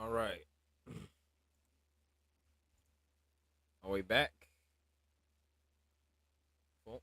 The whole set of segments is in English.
All right. Are we back, folks?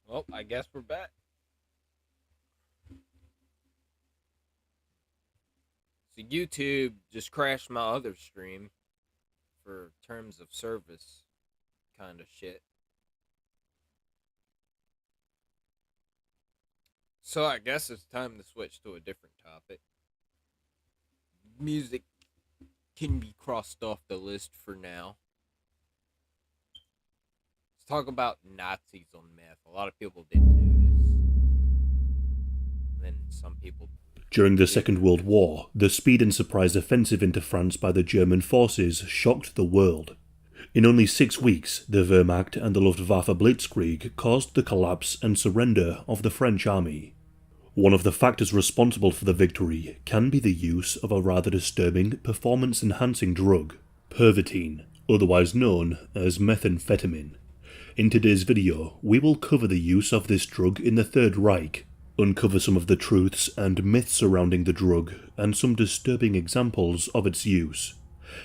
Well, I guess we're back. So YouTube just crashed my other stream for terms of service kind of shit. So I guess it's time to switch to a different topic. Music can be crossed off the list for now. Let's talk about Nazis on meth. A lot of people didn't know this. Then some people During the did Second know World this. War, the speed and surprise offensive into France by the German forces shocked the world. In only 6 weeks, the Wehrmacht and the Luftwaffe Blitzkrieg caused the collapse and surrender of the French army. One of the factors responsible for the victory can be the use of a rather disturbing performance-enhancing drug, Pervitin, otherwise known as methamphetamine. In today's video, we will cover the use of this drug in the Third Reich, uncover some of the truths and myths surrounding the drug, and some disturbing examples of its use.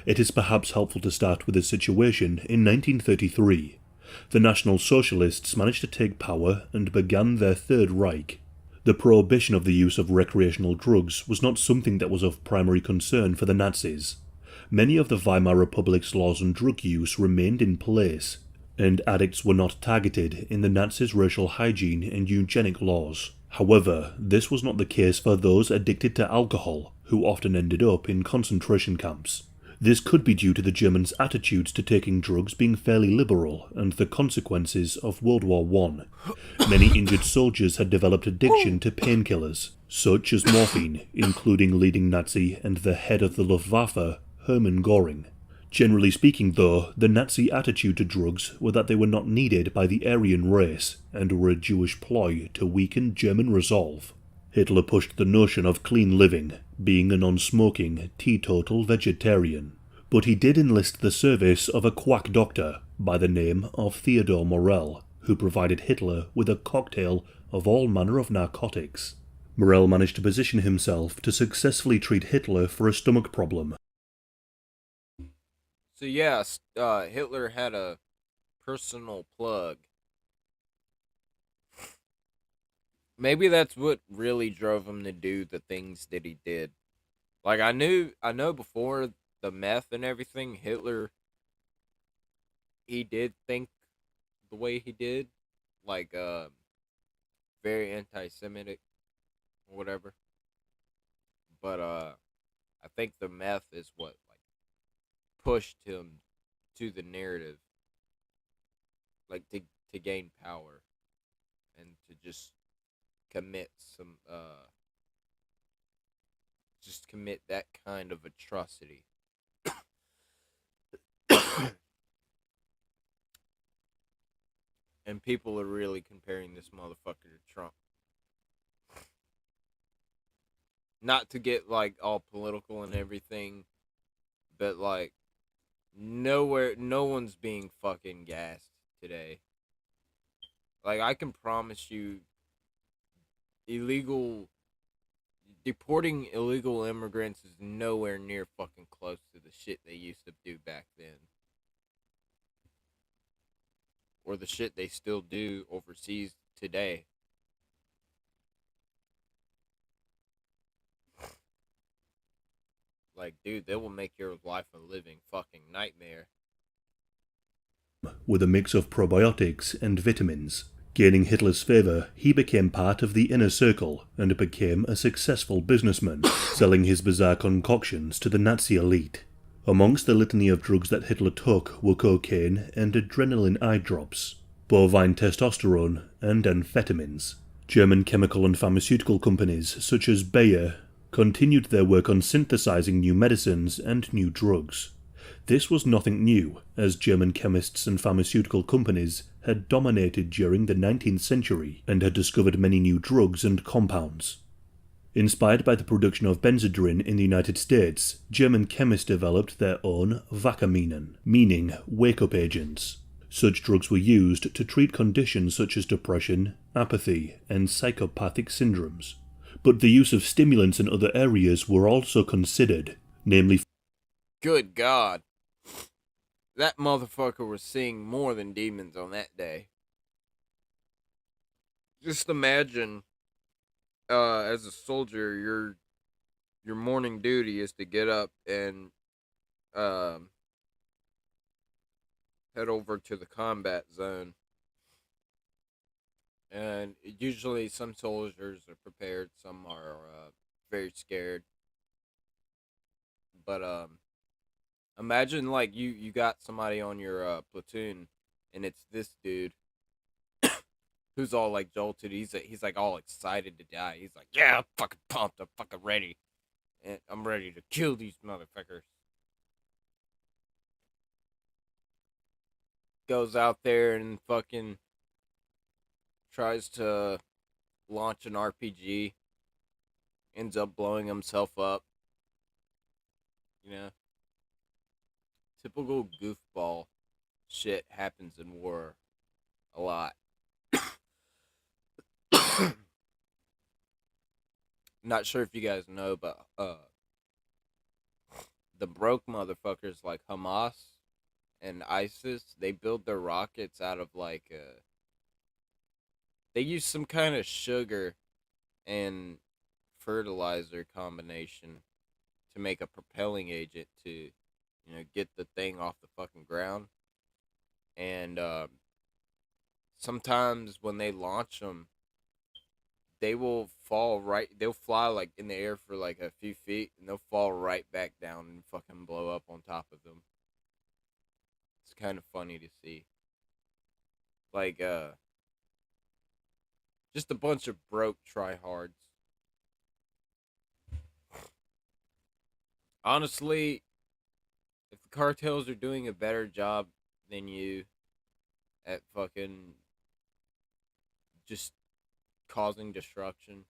It is perhaps helpful to start with a situation in 1933. The National Socialists managed to take power and began their Third Reich. The prohibition of the use of recreational drugs was not something that was of primary concern for the Nazis. Many of the Weimar Republic's laws on drug use remained in place, and addicts were not targeted in the Nazis' racial hygiene and eugenic laws. However, this was not the case for those addicted to alcohol, who often ended up in concentration camps. This could be due to the Germans' attitudes to taking drugs being fairly liberal and the consequences of World War I. Many injured soldiers had developed addiction to painkillers, such as morphine, including leading Nazi and the head of the Luftwaffe, Hermann Göring. Generally speaking, though, the Nazi attitude to drugs were that they were not needed by the Aryan race and were a Jewish ploy to weaken German resolve. Hitler pushed the notion of clean living, being a non-smoking, teetotal vegetarian. But he did enlist the service of a quack doctor by the name of Theodor Morell, who provided Hitler with a cocktail of all manner of narcotics. Morell managed to position himself to successfully treat Hitler for a stomach problem. So yeah, Hitler had a personal plug. Maybe that's what really drove him to do the things that he did. Like I know before the meth and everything, Hitler he did think the way he did, like very anti-Semitic or whatever. But I think the meth is what like pushed him to the narrative, like to gain power and to commit some just commit that kind of atrocity. And people are really comparing this motherfucker to Trump. Not to get like all political and everything, but like no one's being fucking gassed today. Like I can promise you illegal deporting illegal immigrants is nowhere near fucking close to the shit they used to do back then. Or the shit they still do overseas today. Like, dude, they will make your life a living fucking nightmare. With a mix of probiotics and vitamins. Gaining Hitler's favour, he became part of the inner circle and became a successful businessman, selling his bizarre concoctions to the Nazi elite. Amongst the litany of drugs that Hitler took were cocaine and adrenaline eye drops, bovine testosterone, and amphetamines. German chemical and pharmaceutical companies such as Bayer, continued their work on synthesizing new medicines and new drugs. This was nothing new, as German chemists and pharmaceutical companies had dominated during the 19th century and had discovered many new drugs and compounds. Inspired by the production of Benzedrine in the United States, German chemists developed their own Wachminen, meaning wake-up agents. Such drugs were used to treat conditions such as depression, apathy, and psychopathic syndromes. But the use of stimulants in other areas were also considered, namely... Good God. That motherfucker was seeing more than demons on that day. Just imagine, as a soldier, your morning duty is to get up and head over to the combat zone. And usually some soldiers are prepared, some are very scared. But imagine like you got somebody on your platoon, and it's this dude who's all like jolted. He's like all excited to die. He's like, yeah, I'm fucking pumped. I'm fucking ready, and I'm ready to kill these motherfuckers. Goes out there and fucking tries to launch an RPG. Ends up blowing himself up. You know, typical goofball shit happens in war a lot. Not sure if you guys know, but the broke motherfuckers like Hamas and ISIS, they build their rockets out of like they use some kind of sugar and fertilizer combination to make a propelling agent to, get the thing off the fucking ground. And sometimes when they launch them, they'll fly like in the air for like a few feet, and they'll fall right back down and fucking blow up on top of them. It's kind of funny to see. Like, just a bunch of broke tryhards. Honestly, if the cartels are doing a better job than you at fucking just causing destruction,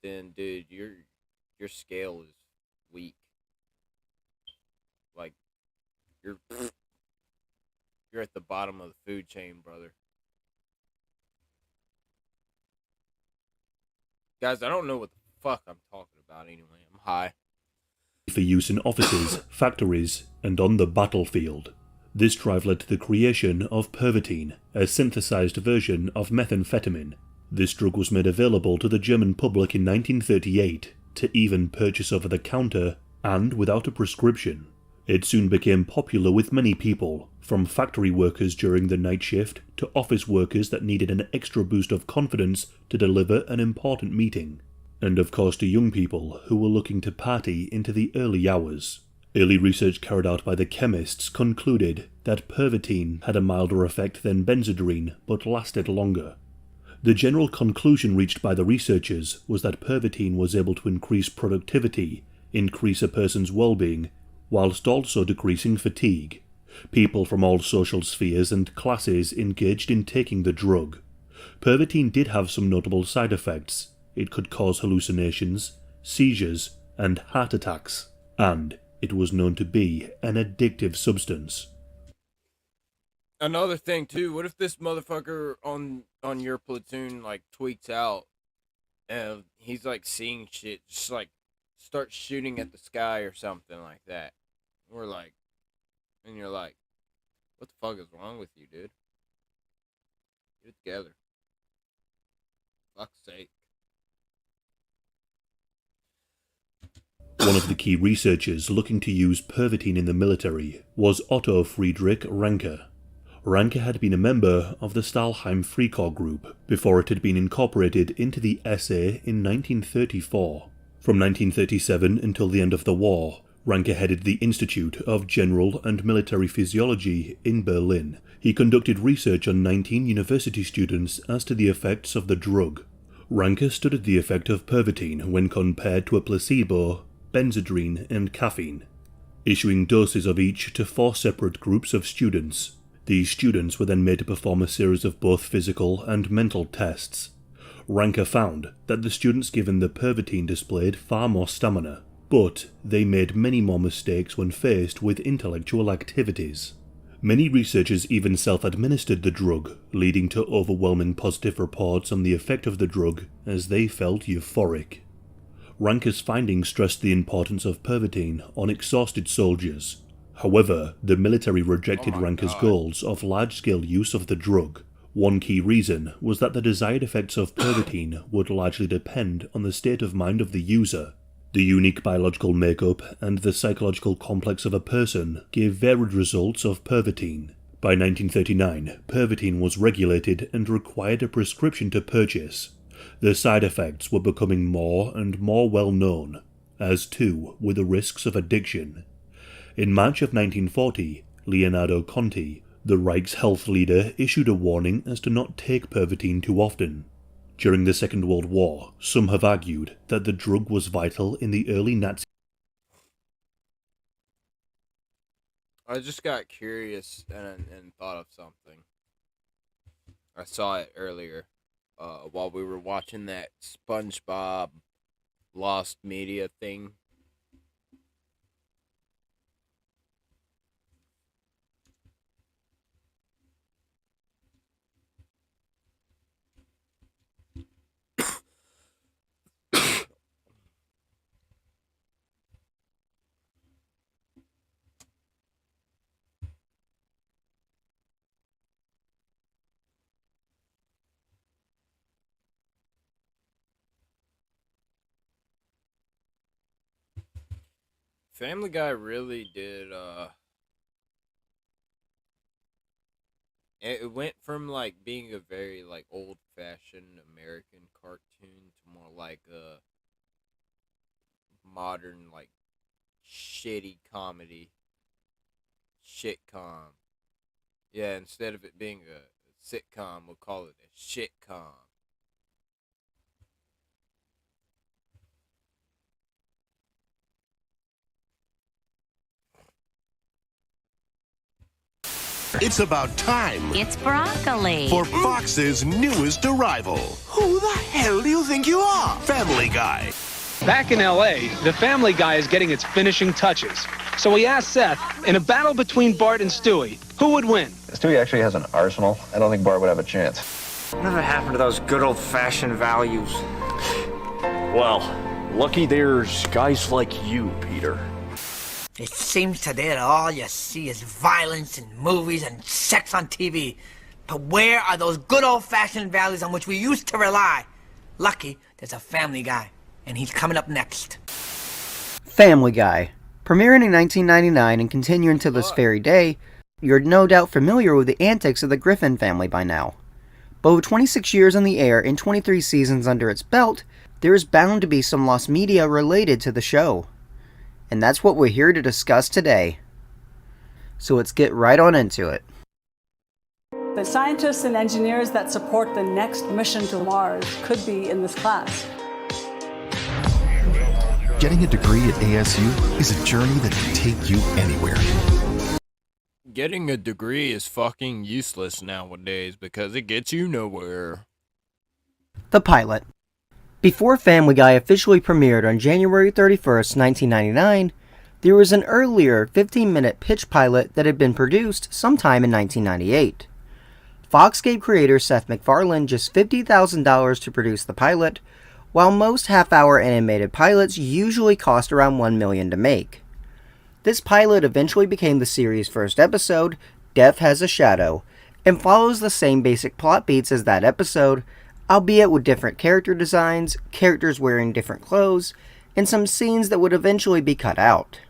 then dude, your scale is weak. Like you're at the bottom of the food chain, brother. Guys, I don't know what the fuck I'm talking about anyway. I'm high. For use in offices, factories, and on the battlefield. This drive led to the creation of Pervitin, a synthesized version of methamphetamine. This drug was made available to the German public in 1938 to even purchase over the counter and without a prescription. It soon became popular with many people, from factory workers during the night shift to office workers that needed an extra boost of confidence to deliver an important meeting. And of course to young people who were looking to party into the early hours. Early research carried out by the chemists concluded that Pervitin had a milder effect than Benzedrine but lasted longer. The general conclusion reached by the researchers was that Pervitin was able to increase productivity, increase a person's well-being, whilst also decreasing fatigue. People from all social spheres and classes engaged in taking the drug. Pervitin did have some notable side effects. It could cause hallucinations, seizures, and heart attacks, and it was known to be an addictive substance. Another thing too, what if this motherfucker on your platoon like tweaks out and he's like seeing shit, just like starts shooting at the sky or something like that. We're like, and you're like, what the fuck is wrong with you, dude? Get it together. Fuck's sake. One of the key researchers looking to use Pervitin in the military was Otto Friedrich Ranke. Ranke had been a member of the Stahlhelm Freikorps group before it had been incorporated into the SA in 1934. From 1937 until the end of the war, Ranke headed the Institute of General and Military Physiology in Berlin. He conducted research on 19 university students as to the effects of the drug. Ranker studied the effect of Pervitin when compared to a placebo, Benzedrine, and caffeine, issuing doses of each to 4 separate groups of students. These students were then made to perform a series of both physical and mental tests. Ranker found that the students given the Pervitin displayed far more stamina, but they made many more mistakes when faced with intellectual activities. Many researchers even self-administered the drug, leading to overwhelming positive reports on the effect of the drug as they felt euphoric. Ranker's findings stressed the importance of Pervitin on exhausted soldiers. However, the military rejected Ranker's goals of large-scale use of the drug. One key reason was that the desired effects of Pervitin would largely depend on the state of mind of the user. The unique biological makeup and the psychological complex of a person gave varied results of Pervitin. By 1939, Pervitin was regulated and required a prescription to purchase. The side effects were becoming more and more well known, as too were the risks of addiction. In March of 1940, Leonardo Conti, the Reich's health leader, issued a warning as to not take Pervitin too often. During the Second World War, some have argued that the drug was vital in the early Nazi. I just got curious and thought of something. I saw it earlier while we were watching that SpongeBob Lost Media thing. Family Guy really did it went from like being a very like old fashioned American cartoon to more like a modern like shitty comedy shitcom. Yeah, instead of it being a sitcom, we'll call it a shitcom. It's about time It's broccoli. for Fox's newest arrival. Who the hell do you think you are? Family Guy. Back in LA, the Family Guy is getting its finishing touches. So we asked Seth, in a battle between Bart and Stewie, who would win? Stewie actually has an arsenal. I don't think Bart would have a chance. Whatever happened to those good old-fashioned values? Well, lucky there's guys like you, Peter. It seems today that all you see is violence in movies and sex on TV. But where are those good old-fashioned values on which we used to rely? Lucky there's a Family Guy, and he's coming up next. Family Guy. Premiering in 1999 and continuing to this very day, you're no doubt familiar with the antics of the Griffin family by now. But with 26 years on the air and 23 seasons under its belt, there is bound to be some lost media related to the show. And that's what we're here to discuss today. So let's get right on into it. The scientists and engineers that support the next mission to Mars could be in this class. Getting a degree at ASU is a journey that can take you anywhere. Getting a degree is fucking useless nowadays because it gets you nowhere. The pilot. Before Family Guy officially premiered on January 31st, 1999, there was an earlier 15-minute pitch pilot that had been produced sometime in 1998. Fox gave creator Seth MacFarlane just $50,000 to produce the pilot, while most half-hour animated pilots usually cost around $1 million to make. This pilot eventually became the series' first episode, Death Has a Shadow, and follows the same basic plot beats as that episode, albeit with different character designs, characters wearing different clothes, and some scenes that would eventually be cut out.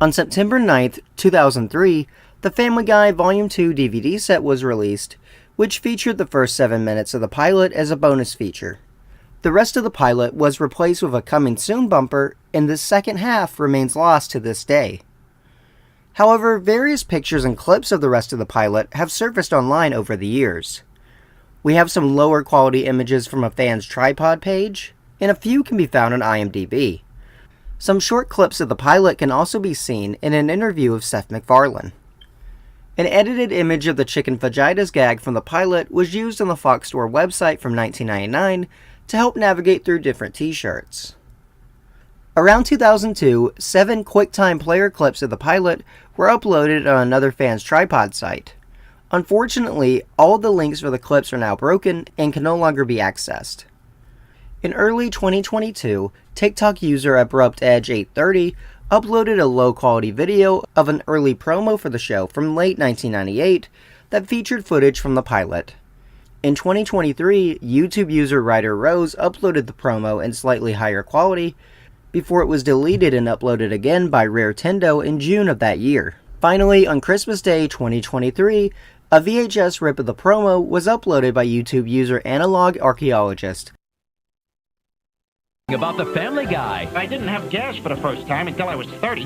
On September 9th, 2003, the Family Guy Volume 2 DVD set was released, which featured the first 7 minutes of the pilot as a bonus feature. The rest of the pilot was replaced with a coming soon bumper, and the second half remains lost to this day. However, various pictures and clips of the rest of the pilot have surfaced online over the years. We have some lower quality images from a fan's tripod page, and a few can be found on IMDb. Some short clips of the pilot can also be seen in an interview of Seth MacFarlane. An edited image of the chicken fajitas gag from the pilot was used on the Fox Store website from 1999 to help navigate through different t-shirts. Around 2002, 7 QuickTime player clips of the pilot were uploaded on another fan's tripod site. Unfortunately, all the links for the clips are now broken and can no longer be accessed. In early 2022, TikTok user AbruptEdge830 uploaded a low-quality video of an early promo for the show from late 1998 that featured footage from the pilot. In 2023, YouTube user Ryder Rose uploaded the promo in slightly higher quality before it was deleted and uploaded again by Rare Tendo in June of that year. Finally, on Christmas Day 2023, a VHS rip of the promo was uploaded by YouTube user Analog Archaeologist. About the Family Guy. I didn't have gas for the first time until I was 30.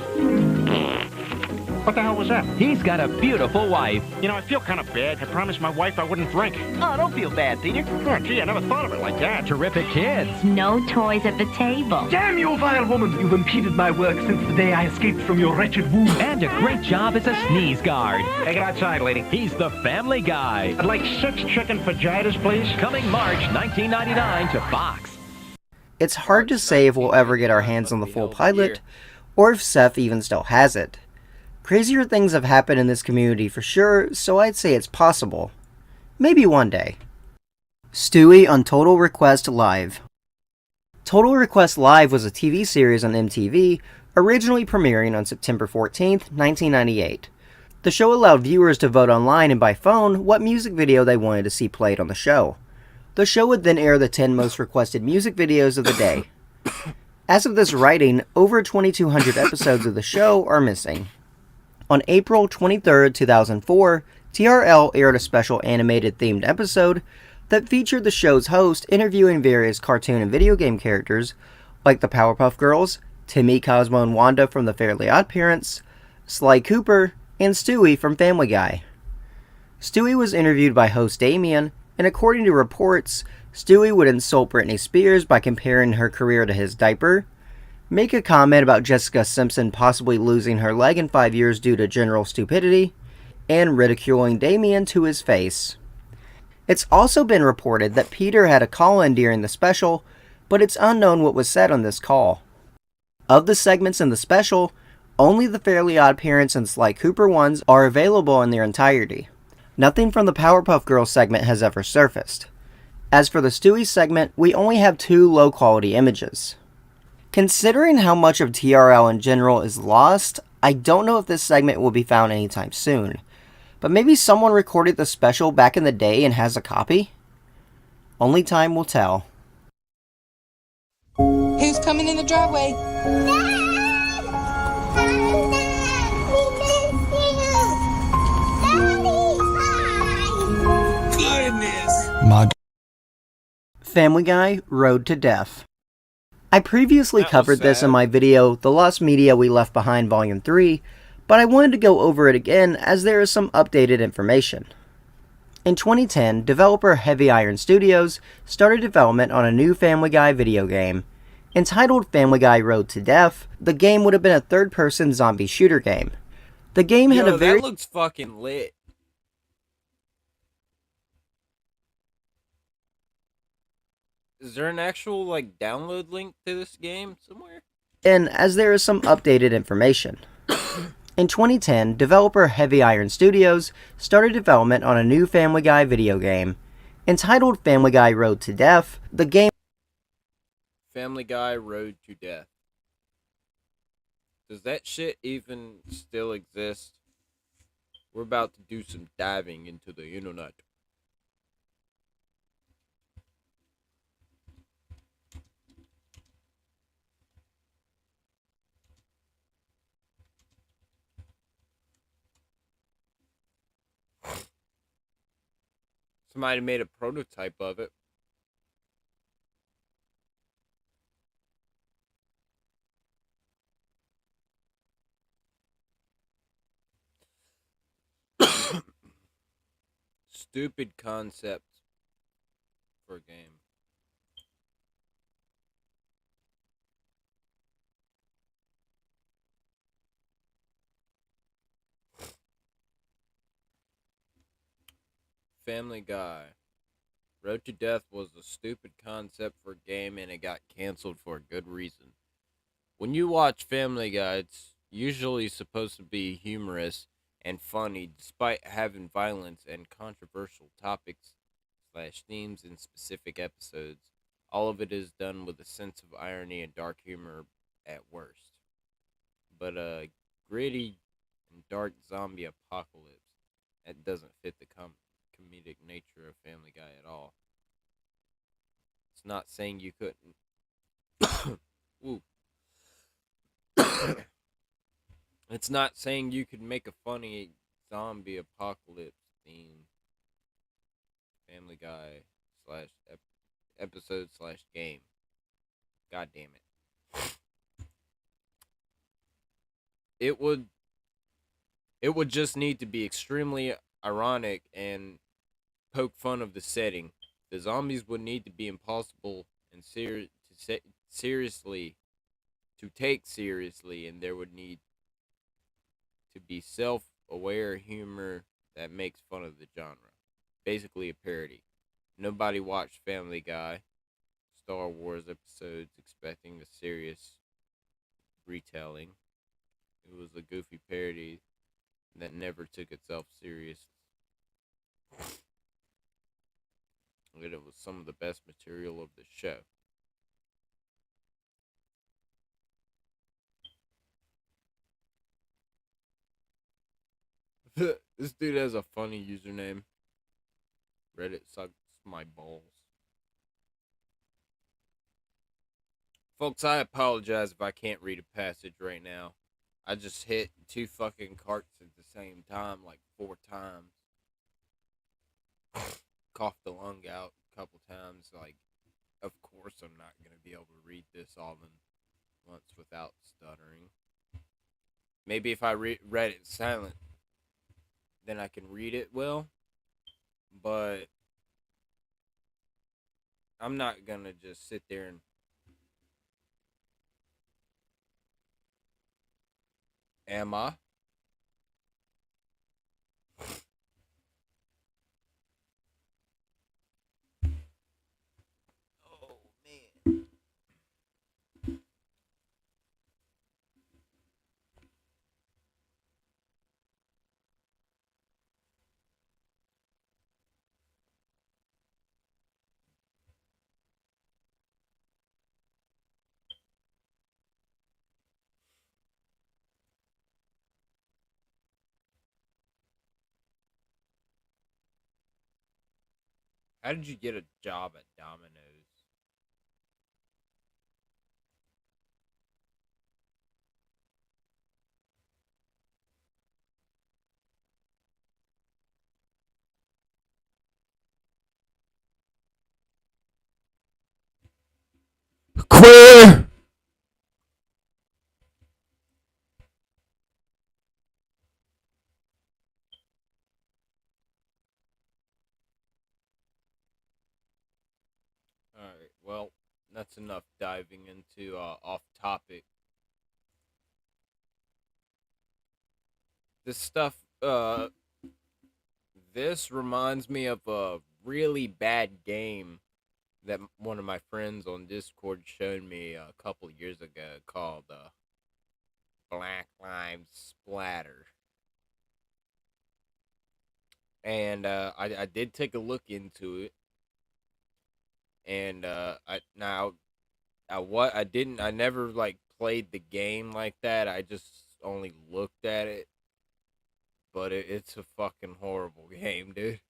What the hell was that? He's got a beautiful wife. You know, I feel kind of bad. I promised my wife I wouldn't drink. Oh, don't feel bad, Peter. Oh, gee, I never thought of it like that. Terrific kids. No toys at the table. Damn you, vile woman! You've impeded my work since the day I escaped from your wretched womb. And a great job as a sneeze guard. Take it outside, lady. He's the Family Guy. I'd like 6 chicken fajitas, please. Coming March 1999 to Fox. It's hard to say if we'll ever get our hands on the full pilot, or if Seth even still has it. Crazier things have happened in this community for sure, so I'd say it's possible. Maybe one day. Stewie on Total Request Live. Total Request Live was a TV series on MTV, originally premiering on September 14th, 1998. The show allowed viewers to vote online and by phone what music video they wanted to see played on the show. The show would then air the 10 most requested music videos of the day. As of this writing, over 2,200 episodes of the show are missing. On April 23, 2004, TRL aired a special animated themed episode that featured the show's host interviewing various cartoon and video game characters like the Powerpuff Girls, Timmy, Cosmo, and Wanda from the Fairly OddParents, Sly Cooper, and Stewie from Family Guy. Stewie was interviewed by host Damien, and according to reports, Stewie would insult Britney Spears by comparing her career to his diaper, make a comment about Jessica Simpson possibly losing her leg in 5 years due to general stupidity, and ridiculing Damien to his face. It's also been reported that Peter had a call-in during the special, but it's unknown what was said on this call. Of the segments in the special, only the Fairly OddParents and Sly Cooper ones are available in their entirety. Nothing from the Powerpuff Girls segment has ever surfaced. As for the Stewie segment, we only have 2 low-quality images. Considering how much of TRL in general is lost, I don't know if this segment will be found anytime soon. But maybe someone recorded the special back in the day and has a copy? Only time will tell. Who's coming in the driveway? My Family Guy Road to Death. I previously covered this in my video, The Lost Media We Left Behind Volume 3, but I wanted to go over it again as there is some updated information. In 2010, developer Heavy Iron Studios started development on a new Family Guy video game. Entitled Family Guy Road to Death, the game would have been a third-person zombie shooter game. The game had a very... that looks fucking lit. Is there an actual, like, download link to this game somewhere? And as there is some updated information. In 2010, developer Heavy Iron Studios started development on a new Family Guy video game. Entitled Family Guy Road to Death, the game... Family Guy Road to Death. Does that shit even still exist? We're about to do some diving into the internet. Somebody made a prototype of it. Stupid concept. for a game. Family Guy. Road to Death was a stupid concept for a game and it got canceled for a good reason. When you watch Family Guy, it's usually supposed to be humorous and funny despite having violence and controversial topics slash themes in specific episodes. All of it is done with a sense of irony and dark humor at worst. But a gritty and dark zombie apocalypse that doesn't fit the comedic nature of Family Guy at all. It's not saying you couldn't. Ooh. It's not saying you could make a funny zombie apocalypse theme Family Guy slash episode slash game. God damn it. It would just need to be extremely ironic and poke fun of the setting. The zombies would need to be impossible and seriously to take seriously, and there would need to be self-aware humor that makes fun of the genre. Basically a parody. Nobody watched Family Guy, Star Wars episodes expecting a serious retelling. It was a goofy parody that never took itself serious. And it was some of the best material of the show. This dude has a funny username. Reddit sucks my balls. Folks, I apologize if I can't read a passage right now. I just hit 2 fucking carts at the same time, like 4 times. Coughed the lung out a couple times. Like, of course I'm not going to be able to read this all in once without stuttering. Maybe if I read it silent, then I can read it well. But I'm not going to just sit there and am I? Oh, man. How did you get a job at Domino's? Queer! Alright, well, that's enough diving into off topic. This stuff, this reminds me of a really bad game that one of my friends on Discord showed me a couple years ago called Black Lives Splatter. And I did take a look into it. And I never like played the game like that. I just only looked at it. But it's a fucking horrible game, dude.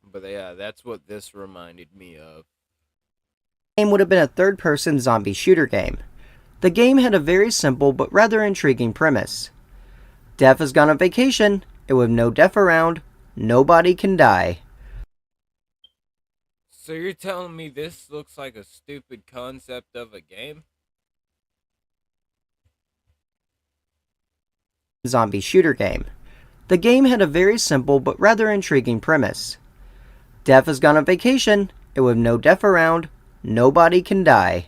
But yeah, that's what this reminded me of. The game would have been a third-person zombie shooter game. The game had a very simple but rather intriguing premise. Death has gone on vacation, and with no death around, nobody can die. So you're telling me this looks like a stupid concept of a game? zombie shooter game. The game had a very simple but rather intriguing premise. Death has gone on vacation, and with no death around, nobody can die.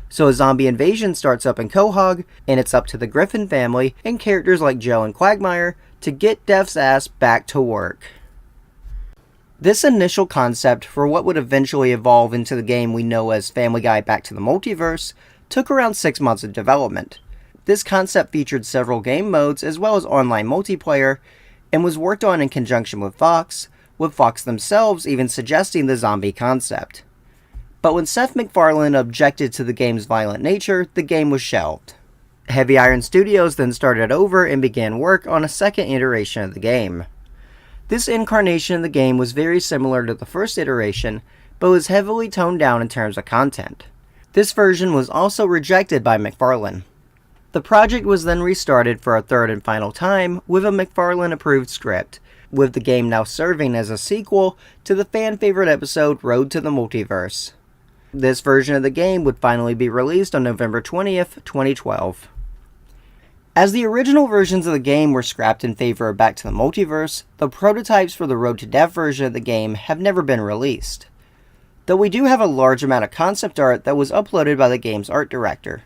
So a zombie invasion starts up in Quahog, and it's up to the Griffin family and characters like Joe and Quagmire to get Death's ass back to work. This initial concept for what would eventually evolve into the game we know as Family Guy Back to the Multiverse took around 6 months of development. This concept featured several game modes as well as online multiplayer, and was worked on in conjunction with Fox themselves even suggesting the zombie concept. But when Seth MacFarlane objected to the game's violent nature, the game was shelved. Heavy Iron Studios then started over and began work on a second iteration of the game. This incarnation of the game was very similar to the first iteration, but was heavily toned down in terms of content. This version was also rejected by MacFarlane. The project was then restarted for a third and final time with a MacFarlane-approved script, with the game now serving as a sequel to the fan-favorite episode Road to the Multiverse. This version of the game would finally be released on November 20th, 2012. As the original versions of the game were scrapped in favor of Back to the Multiverse, the prototypes for the Road to Death version of the game have never been released. Though we do have a large amount of concept art that was uploaded by the game's art director.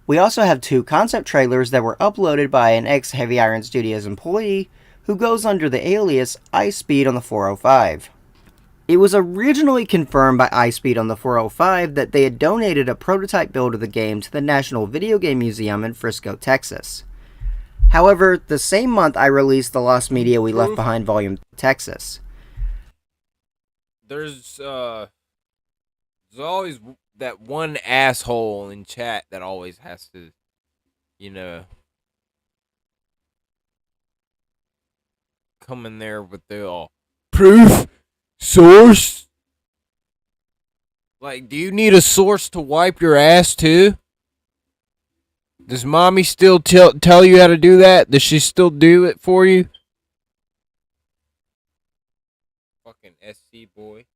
We also have 2 concept trailers that were uploaded by an ex-Heavy Iron Studios employee who goes under the alias iSpeed on the 405. It was originally confirmed by iSpeed on the 405 that they had donated a prototype build of the game to the National Video Game Museum in Frisco, Texas. However, the same month I released the Lost Media We Left Behind Volume Texas. There's always that one asshole in chat that always has to, come in there with the proof. Source? Like, do you need a source to wipe your ass too? Does mommy still tell you how to do that? Does she still do it for you? Fucking SC boy.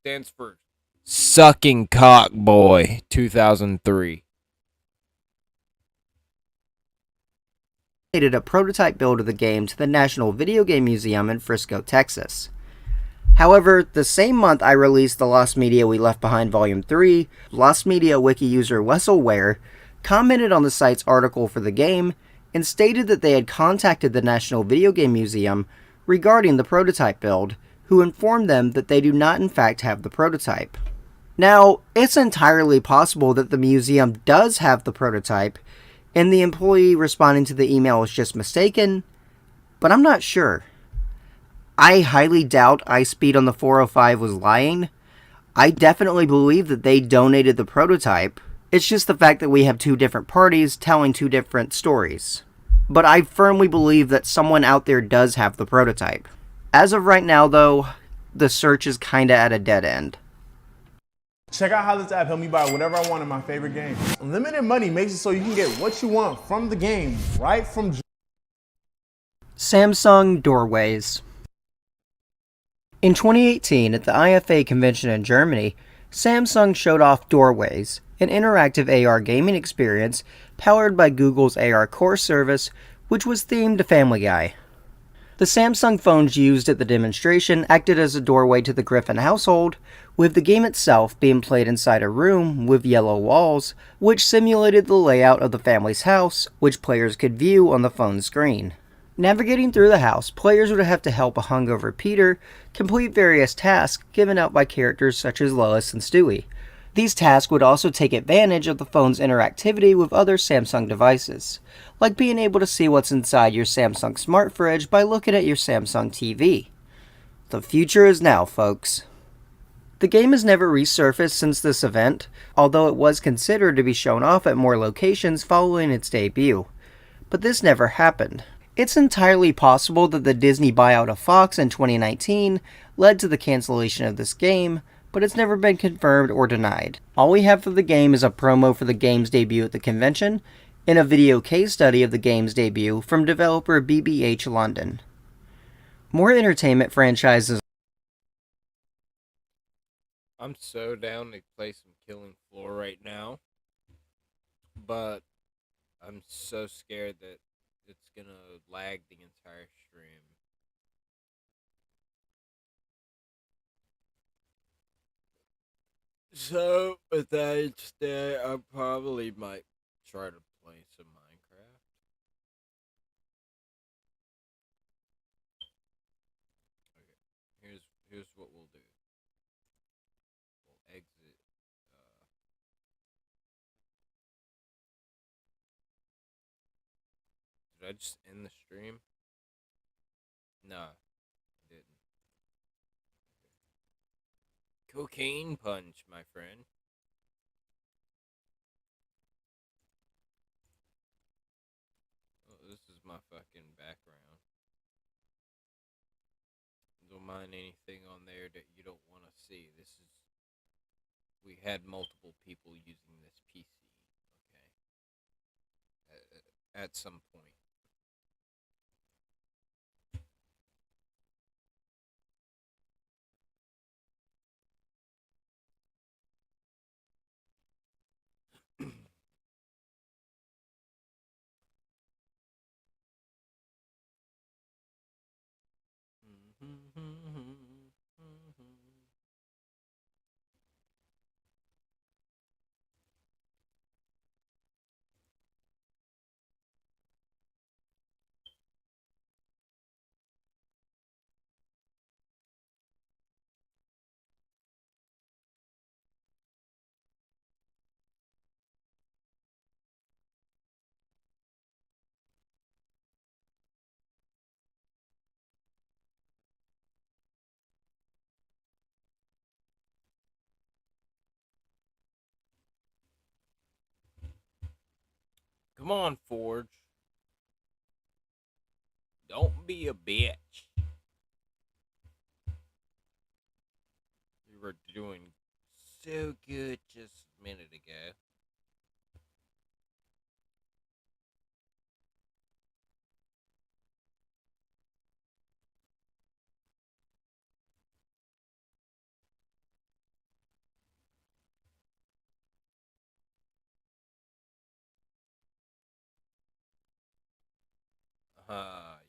Stands for Sucking Cock Boy 2003. A prototype build of the game to the National Video Game Museum in Frisco, Texas. However, the same month I released the Lost Media We Left Behind Volume 3, Lost Media Wiki user Wessel Ware commented on the site's article for the game and stated that they had contacted the National Video Game Museum regarding the prototype build, who informed them that they do not in fact have the prototype. Now, it's entirely possible that the museum does have the prototype, and the employee responding to the email is just mistaken, but I'm not sure. I highly doubt iSpeed on the 405 was lying. I definitely believe that they donated the prototype. It's just the fact that we have 2 different parties telling 2 different stories. But I firmly believe that someone out there does have the prototype. As of right now, though, the search is kinda at a dead end. Check out how this app helped me buy whatever I want in my favorite game. Unlimited money makes it so you can get what you want from the game, right from... Samsung Doorways. In 2018, at the IFA convention in Germany, Samsung showed off Doorways, an interactive AR gaming experience powered by Google's AR Core service, which was themed to Family Guy. The Samsung phones used at the demonstration acted as a doorway to the Griffin household, with the game itself being played inside a room with yellow walls, which simulated the layout of the family's house, which players could view on the phone screen. Navigating through the house, players would have to help a hungover Peter complete various tasks given out by characters such as Lois and Stewie. These tasks would also take advantage of the phone's interactivity with other Samsung devices, like being able to see what's inside your Samsung smart fridge by looking at your Samsung TV. The future is now, folks. The game has never resurfaced since this event, although it was considered to be shown off at more locations following its debut. But this never happened. It's entirely possible that the Disney buyout of Fox in 2019 led to the cancellation of this game, but it's never been confirmed or denied. All we have for the game is a promo for the game's debut at the convention, and a video case study of the game's debut from developer BBH London. More entertainment franchises. I'm so down to play some Killing Floor right now, but I'm so scared that it's gonna lag the entire stream. So, with that instead, I probably might try to play some Minecraft. Okay, here's what we'll do. We'll exit. Did I just end the stream? No, I didn't. Cocaine punch, my friend. Oh, this is my fucking background. Don't mind anything on there that you don't want to see. This is... We had multiple people using this PC, okay? At some point. Come on, Forge. Don't be a bitch. You were doing so good just a minute ago.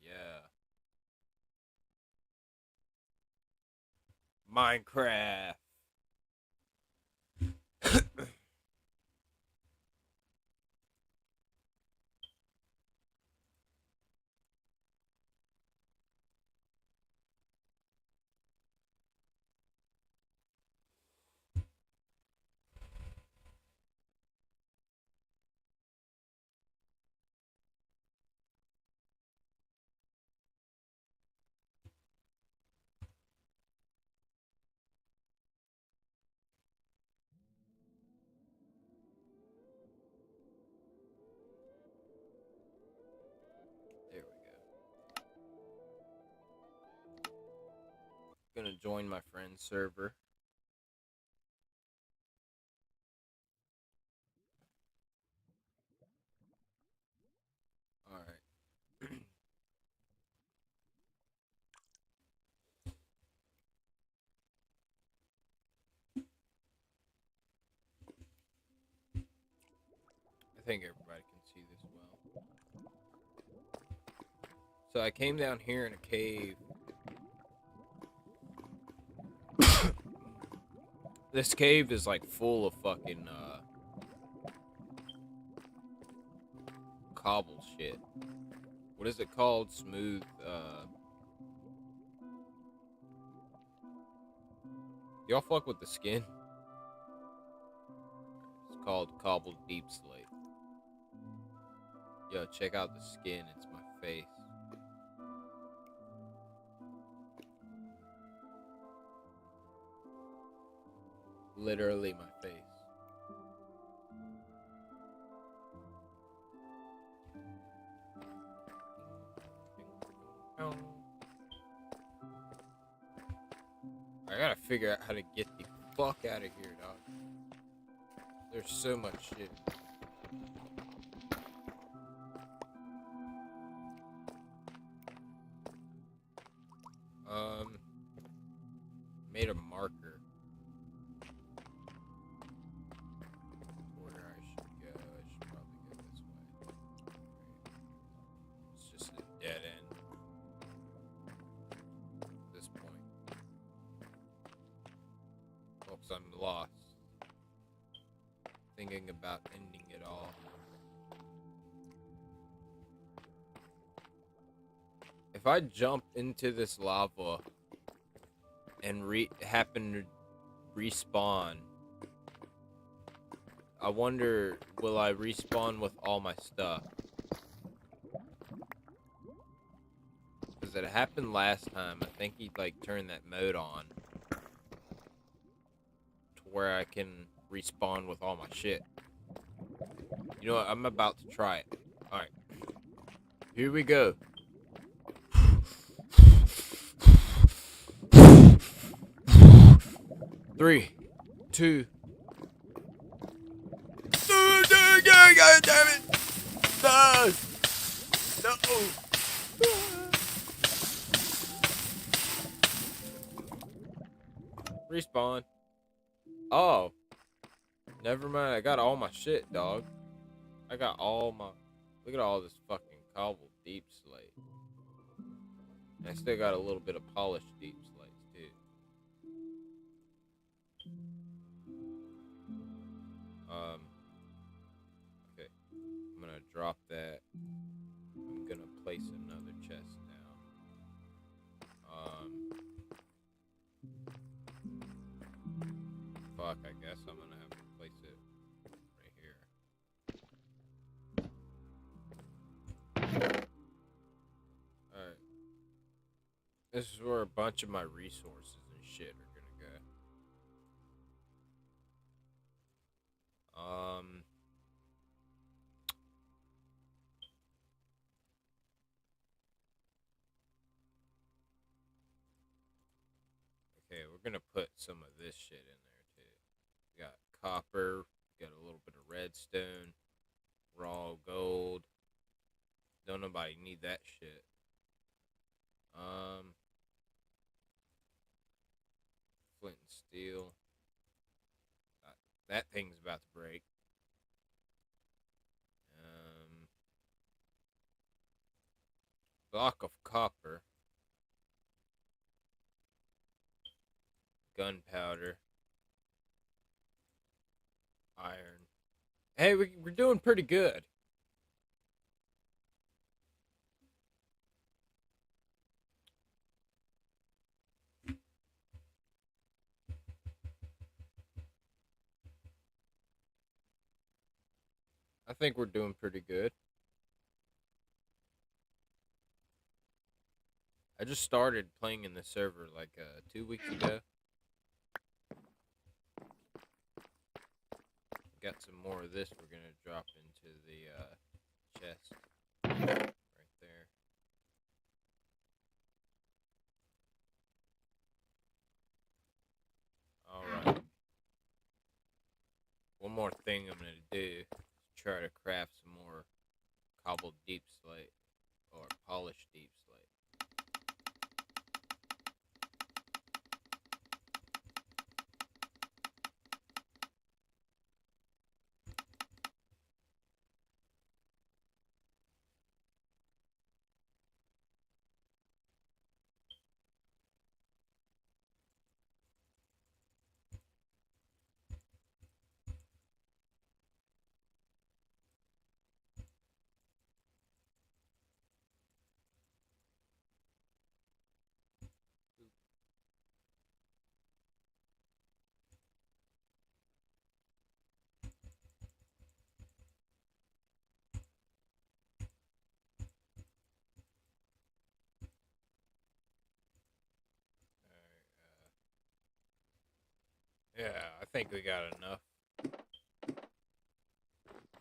Yeah. Minecraft. There we go. Gonna join my friend's server. Alright. I think everybody can see this well. So I came down here in a cave. This cave is like full of fucking cobble shit. What is it called? Smooth y'all fuck with the skin? It's called Cobbled Deep Slate. Yo, check out the skin, it's my face. Literally my face. I gotta figure out how to get the fuck out of here, dog. There's so much shit. Made a marker. Where I should go. I should probably go this way. 'Cause I'm lost. Thinking about ending it all. If I jump into this lava and happen to respawn, I wonder, will I respawn with all my stuff? Because it happened last time. I think he like turned that mode on to where I can respawn with all my shit. You know what? I'm about to try it. Alright. Here we go. 3, 2. God damn it! No! No! Respawn. Oh. Never mind. I got all my shit, dog. I got all my... Look at all this fucking cobbled deep slate. And I still got a little bit of polished deep slates, too. Okay. I'm gonna drop that. I'm gonna place another chest now. Fuck, I guess I'm gonna have to place it right here. Alright. This is where a bunch of my resources and shit are gonna go. Okay, we're gonna put some of this shit in there too. We got copper, got a little bit of redstone, raw gold. Don't nobody need that shit. Flint and steel. That thing's about to break. Block of copper. Gunpowder. Iron. Hey, we're doing pretty good. I think we're doing pretty good. I just started playing in the server like 2 weeks ago. Got some more of this we're gonna drop into the chest right there. Alright. One more thing I'm gonna do is try to craft some more cobbled deep slate or polished deep slate. Yeah, I think we got enough.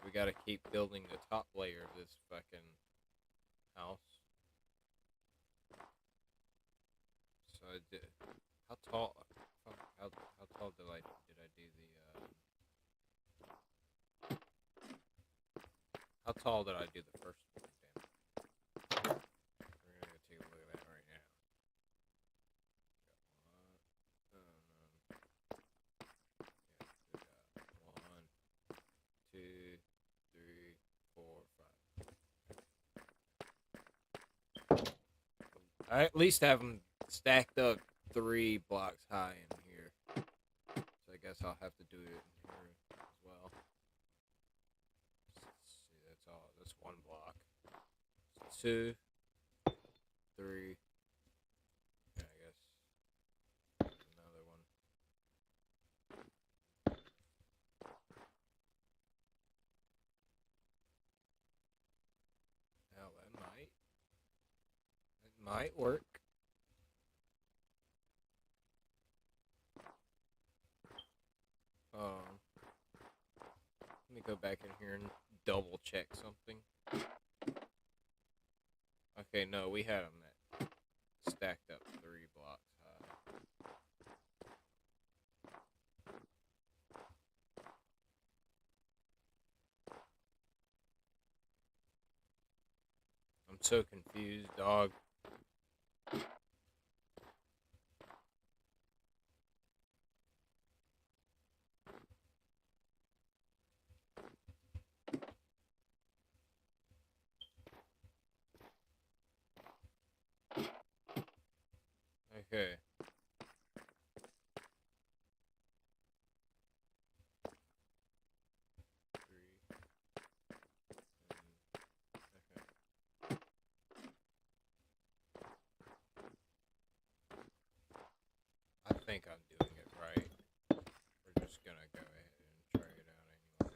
We gotta keep building the top layer of this fucking house. So I did. How tall? Fuck, how tall did I do the? How tall did I do the first one? Damn. We're gonna take a look at that right now. I at least have them stacked up 3 blocks high in here. So I guess I'll have to do it in here as well. Let's see, that's all. That's one block. So 2, 3. Yeah, I guess another one. Hell, that might work. Let me go back in here and double check something. Okay, no, we had them that stacked up 3 blocks high. I'm so confused, dog. Okay. I think I'm doing it right. We're just gonna go ahead and try it out anyway.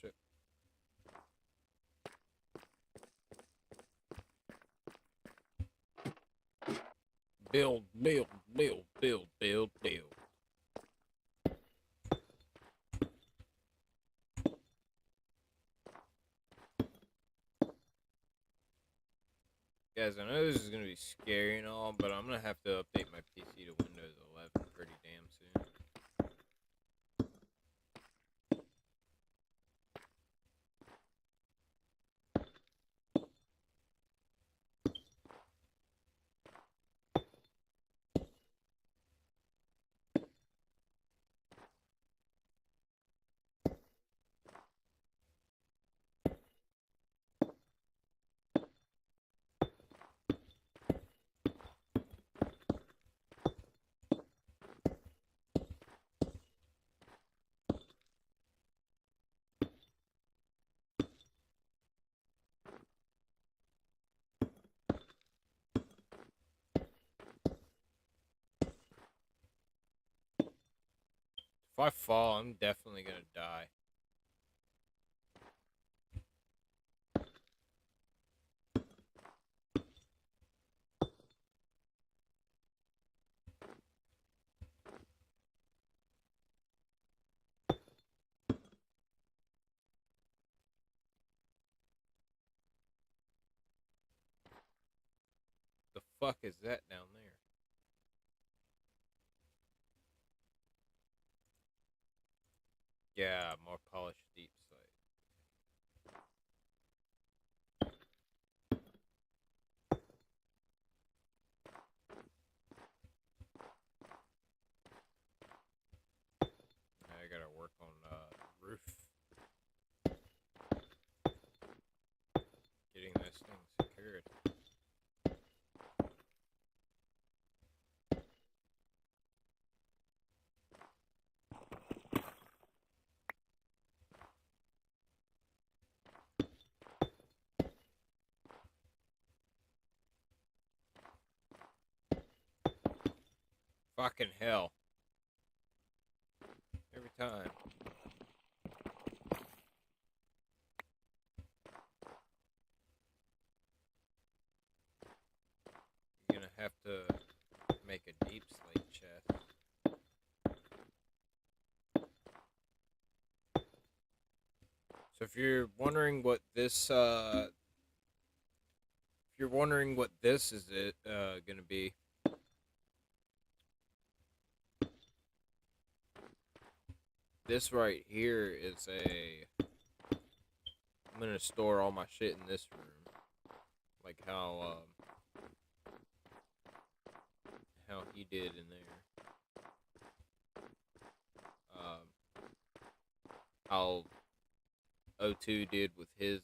Shit. Build. Guys, I know this is going to be scary and all, but I'm going to have to update my PC to Windows 11 pretty damn soon. If I fall, I'm definitely gonna die. The fuck is that down there? Yeah, more polished deep slate. I gotta work on roof. Getting this thing secured. Fucking hell. Every time. You're gonna have to make a deep slate chest. So if you're wondering what this is gonna be, this right here is I'm gonna store all my shit in this room, like how he did in there. How O2 did with his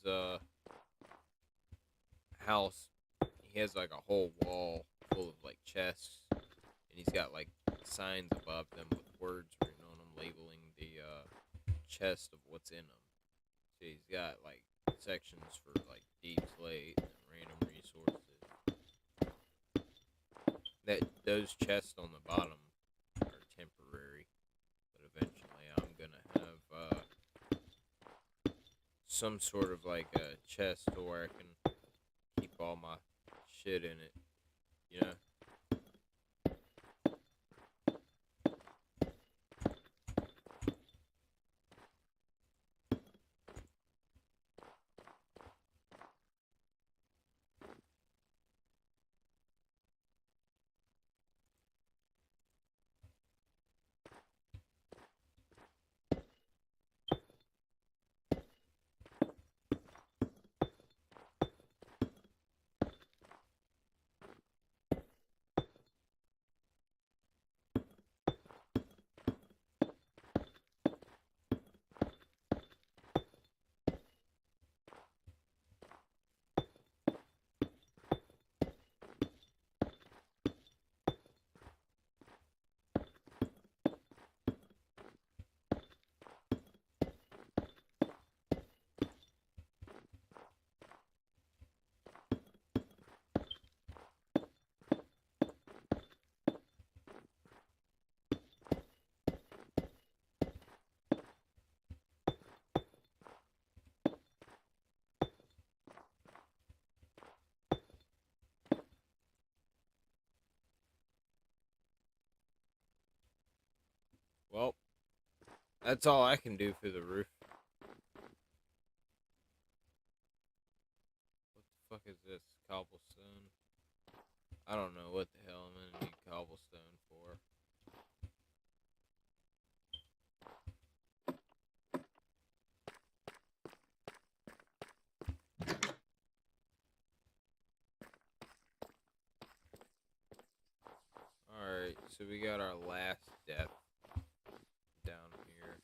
house. He has like a whole wall full of like chests, and he's got like signs above them with words written on them labeling the chest of what's in them. So he's got like sections for like deep slate and random resources. Those chests on the bottom are temporary, but eventually I'm gonna have some sort of like a chest to where I can keep all my shit in it, you know? Well, that's all I can do for the roof. What the fuck is this? Cobblestone? I don't know what the hell I'm gonna need cobblestone for. Alright, so we got our last step down here.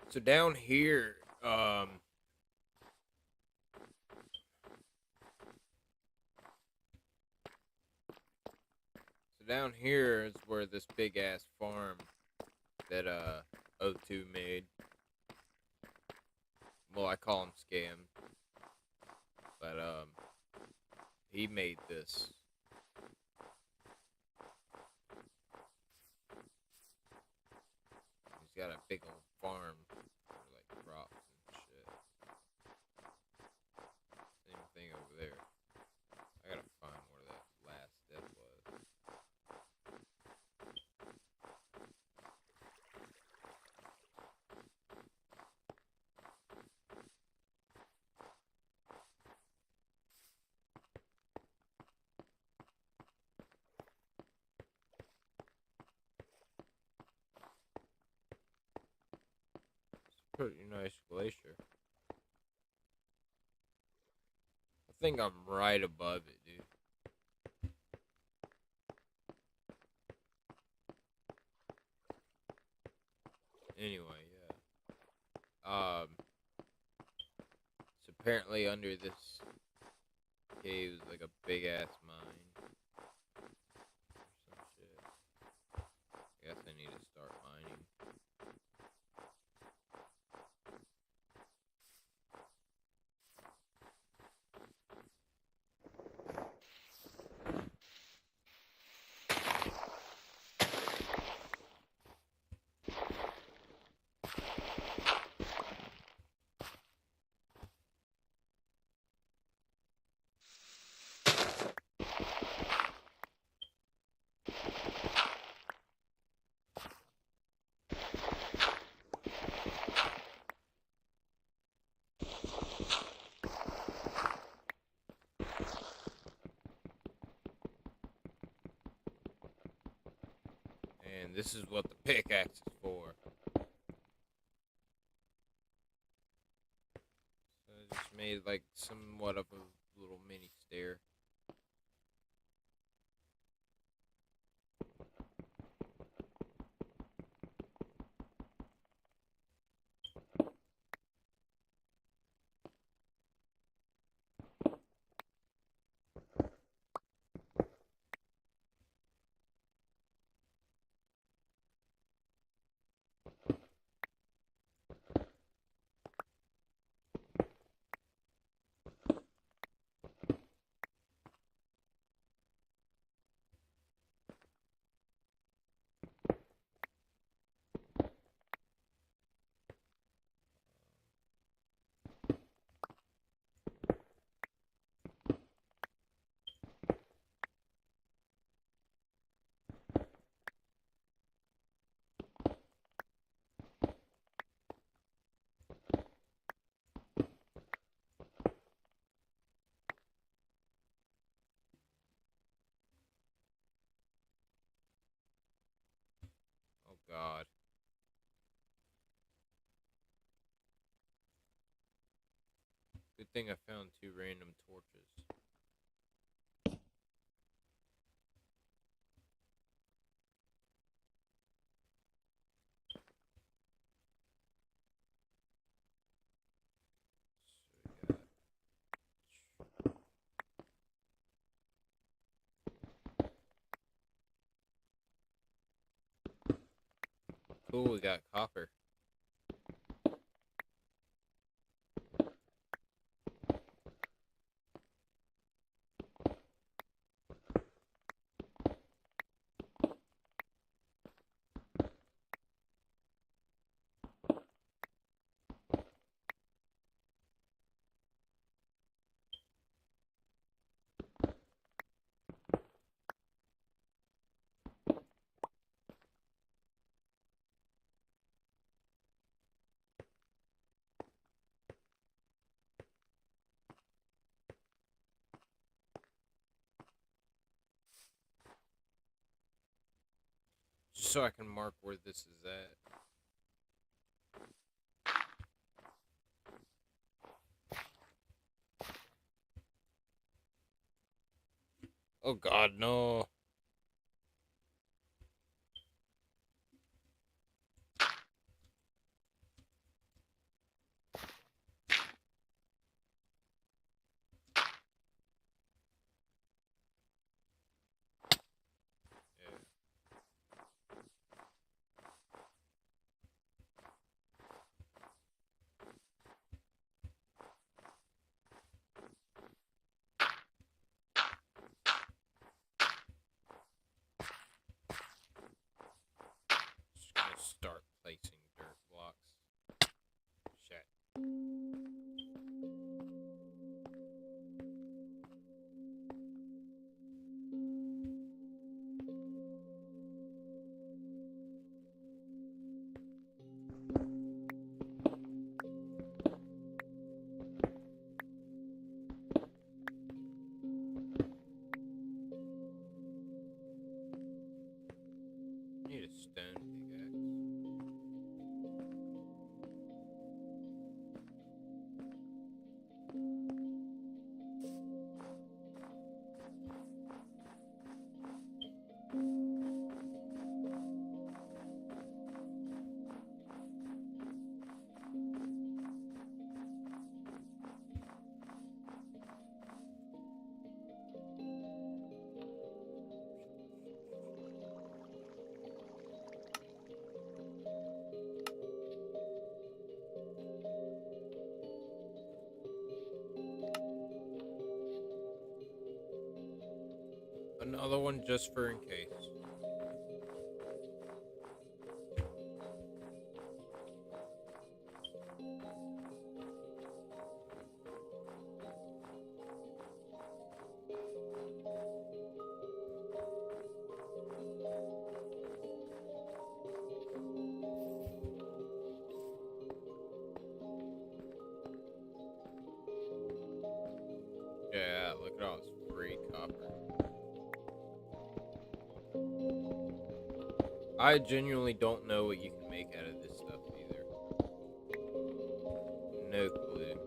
So down here, is where this big ass farm that O2 made. Well, I call him Scam, but he made this. He's got a big old farm for like crops and shit. Same thing over there. I gotta find where that last step was. Pretty nice glacier. I think I'm right above it, dude. Anyway, yeah. So apparently under this cave is like a big ass mine. Or some shit. I guess I need to start mining. And this is what the pickaxe is for. So I just made like somewhat of a little mini stair. Oh God. Good thing I found 2 random torches. Cool, we got copper. Just so I can mark where this is at. Oh God, no. Just gonna start placing dirt blocks. Shit. Need a stone pickaxe. Another one just for in case. look at all this free copper. I genuinely don't know what you can make out of this stuff either. No clue.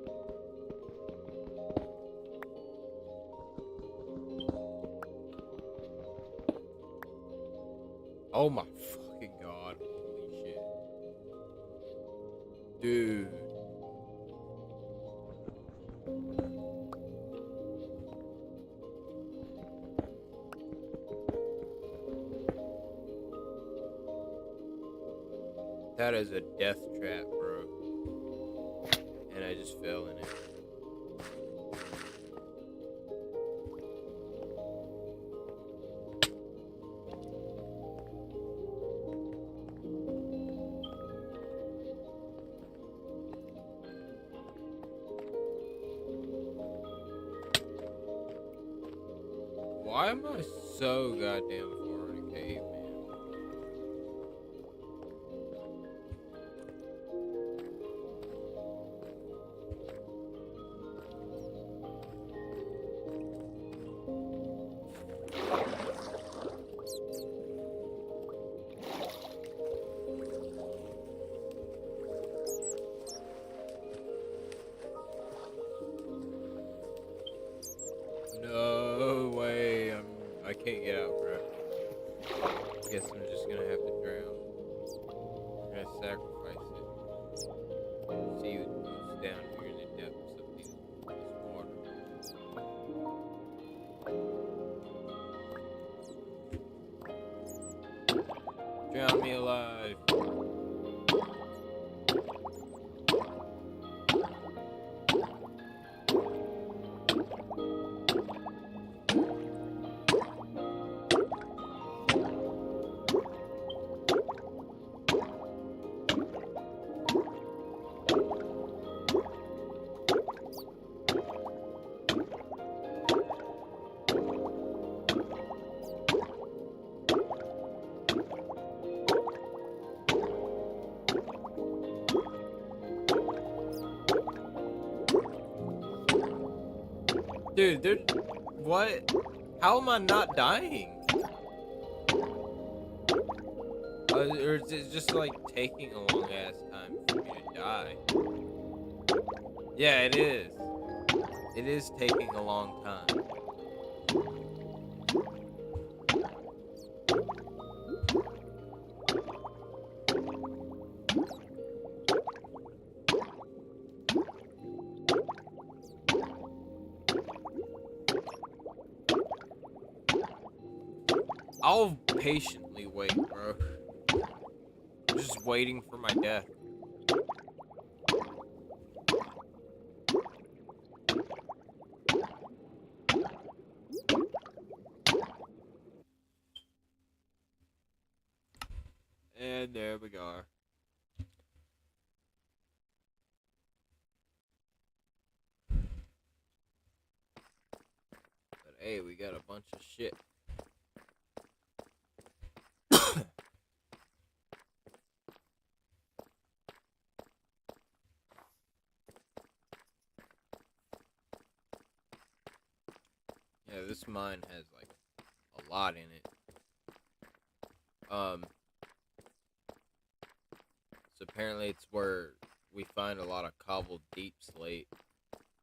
Oh my fucking god. Holy shit. Dude. That is a death trap, bro. And I just fell in it. Why am I so goddamn far in a cave, man? No way, I can't get out, bro. I guess I'm just gonna have to drown. I'm gonna sacrifice it. See who's down here in the depths of this water. Drown me alive. Dude, what? How am I not dying? Or is it just like taking a long ass time for me to die? Yeah, it is. It is taking a long time. I'll patiently wait, bro. I'm just waiting for my death. And there we go. But hey, we got a bunch of shit. Yeah, this mine has like a lot in it. So apparently it's where we find a lot of cobbled deep slate,